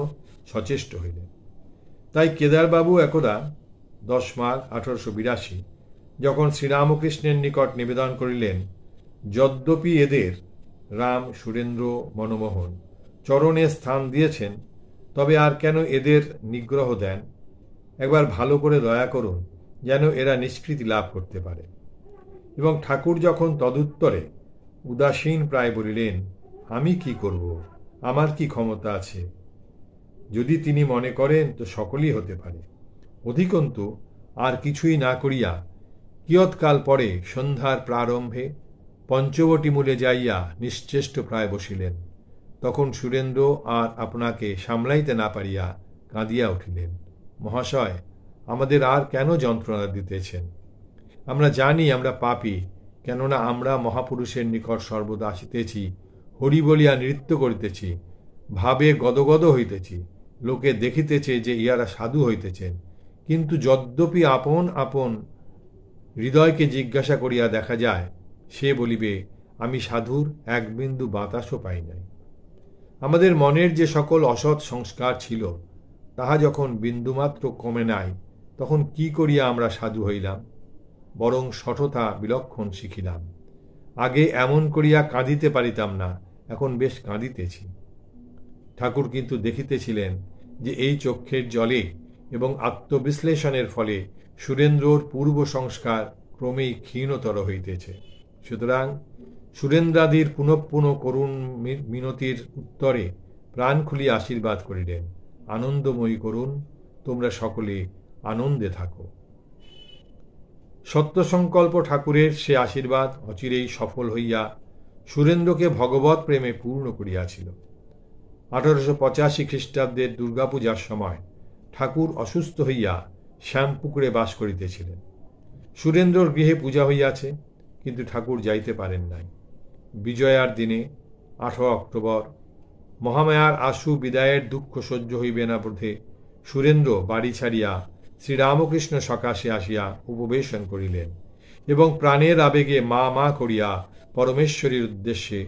A: সচেষ্ট হইলেন। তাই কেদারবাবু একদা 10 মাঘ 1882 যখন শ্রীরামকৃষ্ণের নিকট নিবেদন করিলেন, যদ্যপি এদের রাম, সুরেন্দ্র, মনমোহন চরণে স্থান দিয়েছেন, তবে আর কেন এদের নিগ্রহ দেন? একবার ভালো করে দয়া করুন যেন এরা নিষ্কৃতি লাভ করতে পারে। এবং ঠাকুর যখন তদুত্তরে উদাসীন প্রায় বলিলেন, আমি কি করব, আমার কি ক্ষমতা আছে? যদি তিনি মনে করেন তো সকলই হতে পারে। অধিকন্তু আর কিছুই না করিয়া কিয়ৎকাল পরে সন্ধ্যার প্রারম্ভে পঞ্চবটী মূলে যাইয়া নিশ্চেষ্ট প্রায় বসিলেন। তখন সুরেন্দ্র আর আপনাকে সামলাইতে না পারিয়া কাঁদিয়া উঠিলেন। মহাশয়, আমাদের আর কেন যন্ত্রণা দিতেছেন? আমরা জানি আমরা পাপী, কেননা আমরা মহাপুরুষের নিকট সর্বদা আসিতেছি, হরি বলিয়া নৃত্য করিতেছি, ভাবে গদগদ হইতেছি, লোকে দেখিতেছে যে ইহারা সাধু হইতেছেন। কিন্তু যদ্যপি আপন আপন হৃদয়কে জিজ্ঞাসা করিয়া দেখা যায়, সে বলিবে আমি সাধুর এক বিন্দু বাতাসও পাই নাই। আমাদের মনের যে সকল অসৎ সংস্কার ছিল, তাহা যখন বিন্দুমাত্র কমে নাই, তখন কি করিয়া আমরা সাধু হইলাম? বরং সঠতা বিলক্ষণ শিখিলাম। আগে এমন করিয়া কাঁদিতে পারিতাম না, এখন বেশ কাঁদিতেছি। ঠাকুর কিন্তু দেখিতেছিলেন যে এই চক্ষের জলে এবং আত্মবিশ্লেষণের ফলে সুরেন্দ্রর পূর্ব সংস্কার ক্রমেই ক্ষীণতর হইতেছে। সুতরাং সুরেন্দ্রাদির পুনঃ পুনঃ করুণ মিনতির উত্তরে প্রাণ খুলিয়া আশীর্বাদ করিলেন, আনন্দময়ী করুন, তোমরা সকলে আনন্দে থাকো। সত্যসংকল্প ঠাকুরের সে আশীর্বাদ অচিরেই সফল হইয়া সুরেন্দ্রকে ভগবৎ প্রেমে পূর্ণ করিয়াছিল। 1885 খ্রিস্টাব্দের দুর্গাপূজার সময় ঠাকুর অসুস্থ হইয়া শ্যামপুকুরে বাস করিতেছিলেন। সুরেন্দ্রর গৃহে পূজা হইয়াছে, কিন্তু ঠাকুর যাইতে পারেন নাই। বিজয়ার দিনে 18 অক্টোবর মহামায়ার আশু বিদায়ের দুঃখ সহ্য হইবে না বোধে সুরেন্দ্র বাড়ি ছাড়িয়া শ্রীরামকৃষ্ণ সকাশে আসিয়া উপবেশন করিলেন এবং প্রাণের আবেগে মা মা করিয়া পরমেশ্বরীর উদ্দেশ্যে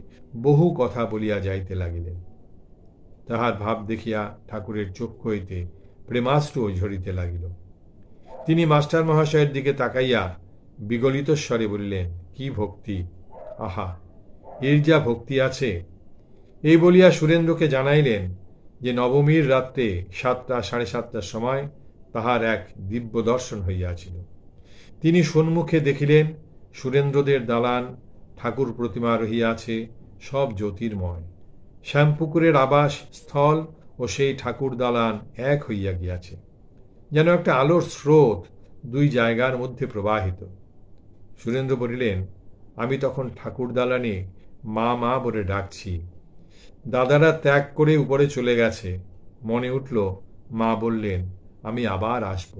A: বহু কথা বলিয়া যাইতে লাগিলেন। তাহার ভাব দেখিয়া ঠাকুরের চক্ষু হইতে প্রেমাশ্রু ঝরিতে লাগিল। তিনি মাস্টার মহাশয়ের দিকে তাকাইয়া বিগলিত স্বরে বলিলেন, কি ভক্তি! আহা, এর যা ভক্তি আছে! এই বলিয়া সুরেন্দ্রকে জানাইলেন যে নবমীর রাত্রে 7টা সাড়ে 7টার সময় তাহার এক দিব্য দর্শন হইয়াছিল। তিনি সম্মুখে দেখিলেন সুরেন্দ্রদের দালান, ঠাকুর প্রতিমা রহিয়াছে, সব জ্যোতির্ময়। শ্যামপুকুরের আবাস স্থল ও সেই ঠাকুর দালান এক হইয়া গিয়াছে, যেন একটা আলোর স্রোত দুই জায়গার মধ্যে প্রবাহিত। সুরেন্দ্র বলিলেন, আমি তখন ঠাকুর দালানে মা মা বলে ডাকছি। দাদারা ত্যাগ করে উপরে চলে গেছে। মনে উঠল, মা বললেন, আমি আবার আসব।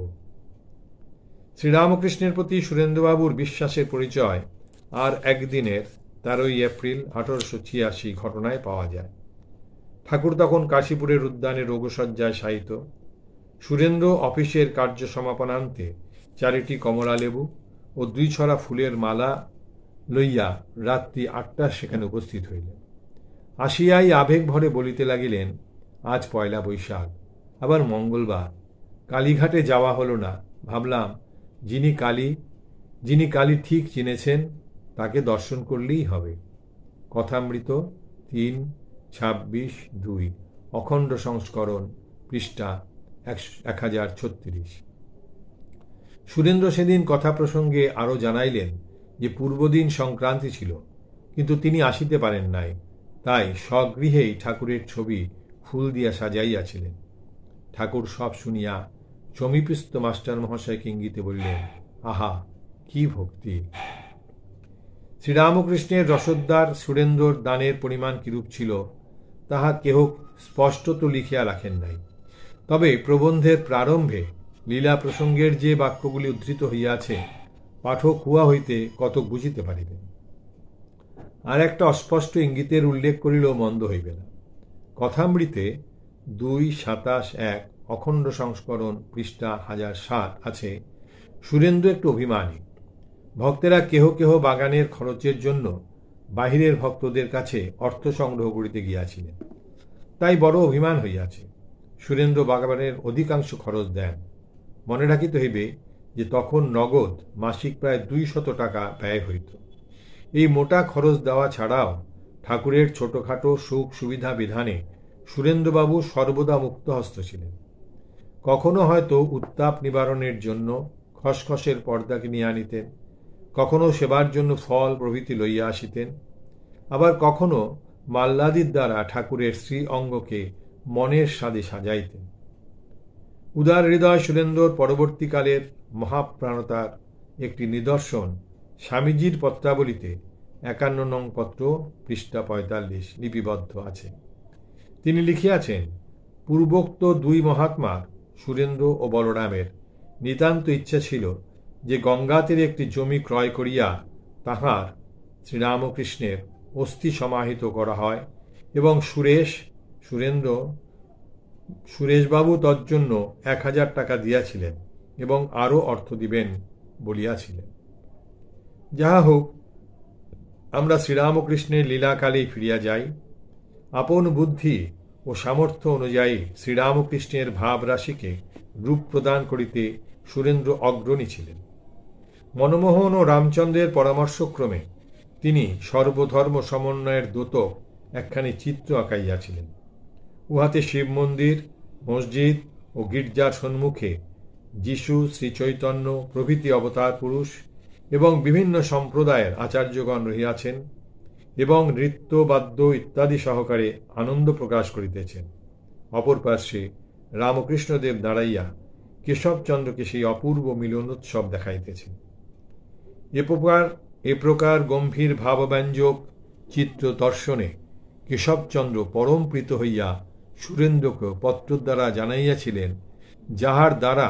A: শ্রীরামকৃষ্ণের প্রতি সুরেন্দ্রবাবুর বিশ্বাসের পরিচয় আর একদিনের 13 এপ্রিল 1886 ঘটনায় পাওয়া যায়। ঠাকুর তখন কাশীপুরের উদ্যানে রোগশয্যায় শায়িত। সুরেন্দ্র অফিসের কার্য সমাপনান্তে 4টি কমলা লেবু ও 2 ছড়া ফুলের মালা লইয়া রাত্রি 8টায় সেখানে উপস্থিত হইলেন। আসিয়াই আবেগ ভরে বলিতে লাগিলেন, আজ পয়লা বৈশাখ, আবার মঙ্গলবার, কালীঘাটে যাওয়া হলো না। ভাবলাম, যিনি কালী ঠিক চিনেছেন তাকে দর্শন করলেই হবে। কথামৃত 3/26/2, অখণ্ড সংস্করণ, পৃষ্ঠা 1036। সুরেন্দ্র সেদিন কথা প্রসঙ্গে আরও জানাইলেন যে পূর্বদিন সংক্রান্তি ছিল, কিন্তু তিনি আসিতে পারেন নাই, তাই স্বগৃহেই ঠাকুরের ছবি ফুল দিয়া সাজাইয়াছিলেন। ঠাকুর সব শুনিয়া সমীপস্থ মাস্টার মহাশয়কে ইঙ্গিতে বললেন, আহা, কি ভক্তি! শ্রীরামকৃষ্ণের রসোদ্দার সুরেন্দ্রর দানের পরিমাণ কিরূপ ছিল তাহা কেহ স্পষ্টত লিখিয়া রাখেন নাই। তবে প্রবন্ধের প্রারম্ভে লীলা প্রসঙ্গের যে বাক্যগুলি উদ্ধৃত হইয়াছে, পাঠক হুয়া হইতে কতক বুঝিতে পারিবেন। আর একটা অস্পষ্ট ইঙ্গিতের উল্লেখ করিলেও মন্দ হইবে না। কথামৃতে 2/27/1, অখণ্ড সংস্করণ, পৃষ্ঠা 1007 আছে, সুরেন্দ্র একটু অভিমানী। ভক্তেরা কেহ কেহ বাগানের খরচের জন্য বাহিরের ভক্তদের কাছে অর্থ সংগ্রহ করিতে গিয়াছিলেন, তাই বড় অভিমান হইয়াছে। সুরেন্দ্র বাগানের অধিকাংশ খরচ দেন। মনে রাখিতে হইবে যে তখন নগদ মাসিক প্রায় 200 টাকা ব্যয় হইত। এই মোটা খরচ দেওয়া ছাড়াও ঠাকুরের ছোটখাটো সুখ সুবিধা বিধানে সুরেন্দ্রবাবু সর্বদা মুক্তহস্ত ছিলেন। কখনো হয়তো উত্তাপ নিবারণের জন্য খসখসের পর্দা কিনিয়া আনিতেন, কখনো সেবার জন্য ফল প্রভৃতি লইয়া আসিতেন, আবার কখনো মাল্লাদির দ্বারা ঠাকুরের শ্রী অঙ্গকে মনের স্বাদে সাজাইতেন। উদার হৃদয় সুরেন্দ্রর পরবর্তীকালের মহাপ্রাণতার একটি নিদর্শন স্বামীজির পত্রাবলিতে 51 নং পত্র, পৃষ্ঠা 45 লিপিবদ্ধ আছে। তিনি লিখিয়াছেন, পূর্বোক্ত দুই মহাত্মার সুরেন্দ্র ও বলরামের নিতান্ত ইচ্ছা ছিল যে গঙ্গা তীরে একটি জমি ক্রয় করিয়া তাহার শ্রীরামকৃষ্ণের অস্থি সমাহিত করা হয় এবং সুরেশবাবু তজ্জন্য 1000 টাকা দিয়াছিলেন এবং আরও অর্থ দিবেন বলিয়াছিলেন। যাহা হোক, আমরা শ্রীরামকৃষ্ণের লীলাকালেই ফিরিয়া যাই। আপন বুদ্ধি ও সামর্থ্য অনুযায়ী শ্রীরামকৃষ্ণের ভাবরাশিকে রূপ প্রদান করিতে সুরেন্দ্র অগ্রণী ছিলেন। মনমোহন ও রামচন্দ্রের পরামর্শক্রমে তিনি সর্বধর্ম সমন্বয়ের দ্যোতক একখানি চিত্র আঁকাইয়াছিলেন। উহাতে শিব মন্দির, মসজিদ ও গির্জার সম্মুখে যীশু, শ্রীচৈতন্য প্রভৃতি অবতার পুরুষ এবং বিভিন্ন সম্প্রদায়ের আচার্যগণ রহিয়াছেন এবং নৃত্য, বাদ্য ইত্যাদি সহকারে আনন্দ প্রকাশ করিতেছেন। অপর পার্শ্বে রামকৃষ্ণদেব দাঁড়াইয়া কেশবচন্দ্রকে সেই অপূর্ব মিলনোৎসব দেখাইতেছেন। এ প্রকার গম্ভীর ভাবব্যঞ্জক চিত্র দর্শনে কেশবচন্দ্র পরম প্রীত হইয়া সুরেন্দ্রকে পত্র দ্বারা জানাইয়াছিলেন, যাহার দ্বারা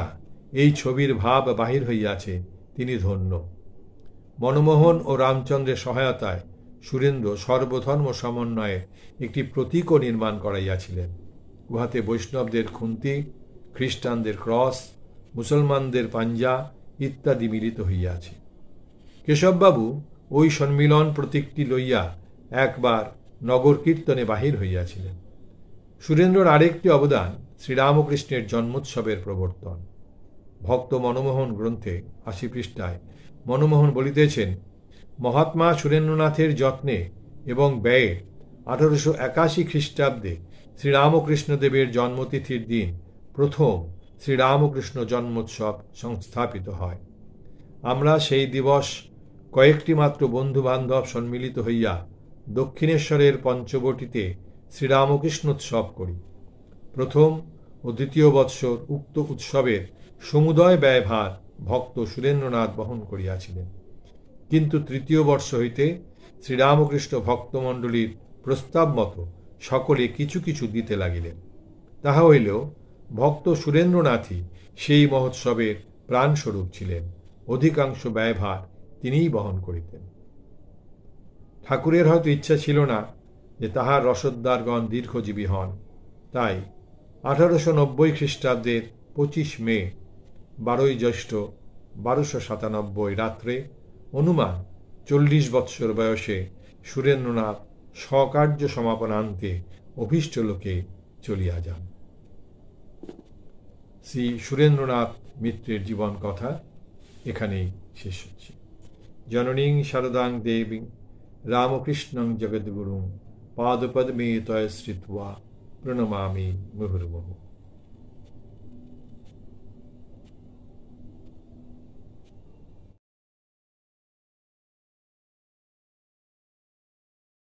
A: এই ছবির ভাব বাহির হইয়াছে তিনি ধন্য। মনমোহন ও রামচন্দ্রের সহায়তায় সুরেন্দ্র সর্বধর্ম সমন্বয়ে একটি প্রতীকও নির্মাণ করাইয়াছিলেন। উহাতে বৈষ্ণবদের খুন্তি, খ্রিস্টানদের ক্রস, মুসলমানদের পাঞ্জা ইত্যাদি মিলিত হইয়াছে। কেশববাবু ওই সম্মিলন প্রতীকটি লইয়া একবার নগর কীর্তনে বাহির হইয়াছিলেন। সুরেন্দ্রর আরেকটি অবদান শ্রীরামকৃষ্ণের জন্মোৎসবের প্রবর্তন। ভক্ত মনমোহন গ্রন্থে 80 পৃষ্ঠায় মনমোহন বলিতেছেন, মহাত্মা সুরেন্দ্রনাথের যত্নে এবং ব্যয়ে 1881 খ্রিস্টাব্দে শ্রীরামকৃষ্ণদেবের জন্মতিথির দিন প্রথম শ্রীরামকৃষ্ণ জন্মোৎসব সংস্থাপিত হয়। আমরা সেই দিবস কয়েকটি মাত্র বন্ধুবান্ধব সম্মিলিত হইয়া দক্ষিণেশ্বরের পঞ্চবটিতে শ্রীরামকৃষ্ণোৎসব করি। প্রথম ও দ্বিতীয় বৎসর উক্ত উৎসবের সমুদয় ব্যয়ভার ভক্ত সুরেন্দ্রনাথ বহন করিয়াছিলেন, কিন্তু তৃতীয় বর্ষ হইতে শ্রীরামকৃষ্ণ ভক্তমণ্ডলীর প্রস্তাব মতো সকলে কিছু কিছু দিতে লাগিলেন। তাহা হইলেও ভক্ত সুরেন্দ্রনাথই সেই মহোৎসবের প্রাণস্বরূপ ছিলেন। অধিকাংশ ব্যয়ভার তিনিই বহন করিতেন। ঠাকুরের হয়তো ইচ্ছা ছিল না যে তাহার রসদদারগণ দীর্ঘজীবী হন, তাই 1890 খ্রিস্টাব্দের 25 মে 12 জ্যৈষ্ঠ 1297 রাত্রে অনুমান 40 বৎসর বয়সে সুরেন্দ্রনাথ স্বকার্য সমাপনান্তে অভীষ্ট লোকে চলিয়া যান। শ্রী সুরেন্দ্রনাথ মিত্রের জীবন কথা এখানেই শেষ হচ্ছে। জননীং শারদাং দেবীং রামকৃষ্ণং জগদ্গুরুং পাদপদ্মে তয় শ্রিত্বা প্রণমামি মুহুর্মুহুঃ।